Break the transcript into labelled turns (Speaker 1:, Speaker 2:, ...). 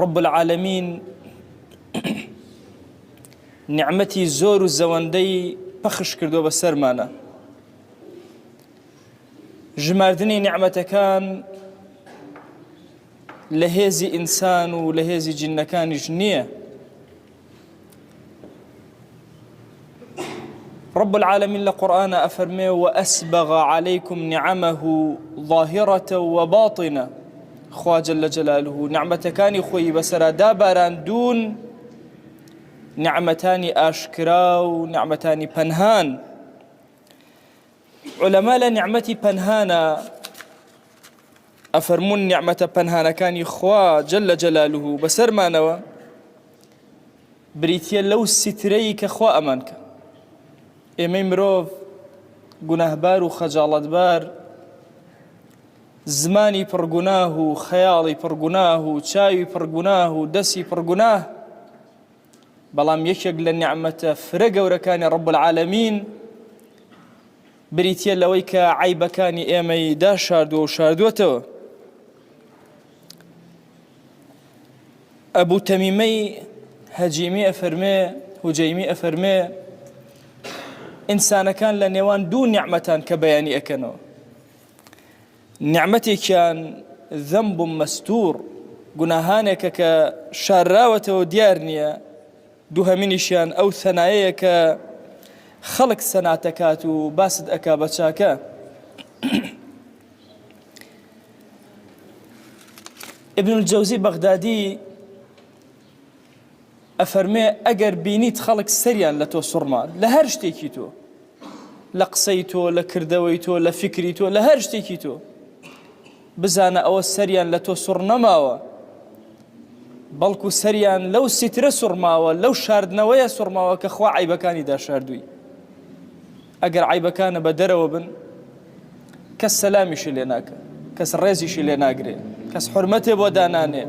Speaker 1: رب العالمين نعمتي زور الزواندي پەخش کردو بەسەرمانە. ژماردنی نعمەتەکان لە هێزی ئینسان و لە هێزی جنەکانیش نییە. رب العالمين لقرآن أفرمي وأسبغ عليكم نعمه ظاهرة وباطنة. خوا جل جلاله نعمتكاني خوي بسرا داباران دون نعمتاني آشكرا ونعمتاني پنهان. علماء لنعمتي پنهانا أفرمون نعمة پنهانا كاني خوا جل جلاله بسر ما نوا بريتيا لو ستريك خوا أمانك ئێمەی مرۆڤ گوناهبار و خەجاڵەتبار زمانی پڕگوناه و خەیاڵی پڕگوناه و چاوی پڕگوناه و دەستی پڕگوناه، بەڵام یەکێک لە نیعمەتە فرە گەورەکانی رب العالمین بریتیە لەوەی کە عیبەکانی ئێمەی داشاردووە و شاردووەتەوە. ئەبوو تەمیمەی هەجیمی ئەفەرمێ ئینسانەکان لە نێوان دوو نیعمەتان کە بەیانی ئەکەنەوە، نیعمەتێکیان ذەنب مەستوور گوناهانێکە کە شارراوەتەوە دیار نییە، دووهەمینیشیان ئەو ثەنایەیە کە خەڵک سەناتەکات و باست ئەکا بە چاکە. ئیبن الجەوزی بەغدادی ئەفەرمێ ئەگەر بینیت خەڵک سەریان لە تۆ سوڕما لە هەر شتێکی تۆ، لە قسەی تۆ، لە کردەوەی تۆ، لە فکری تۆ، لە هەر شتێکی تۆ، بزانە ئەوە سەریان لە تۆ سوڕ نەماوە، بەڵکو سەریان لەو سترە سوڕماوە، لەو شاردنەوەیە سوڕماوە کە خوا عیبەکانی داشاردووی. ئەگەر عیبەکانە بە دەرەوە بن کەس سەلامیشی لێ ناکە، کەس ڕێزیشی لێ ناگرێ، کەس حورمەتێ بۆ دانانێ،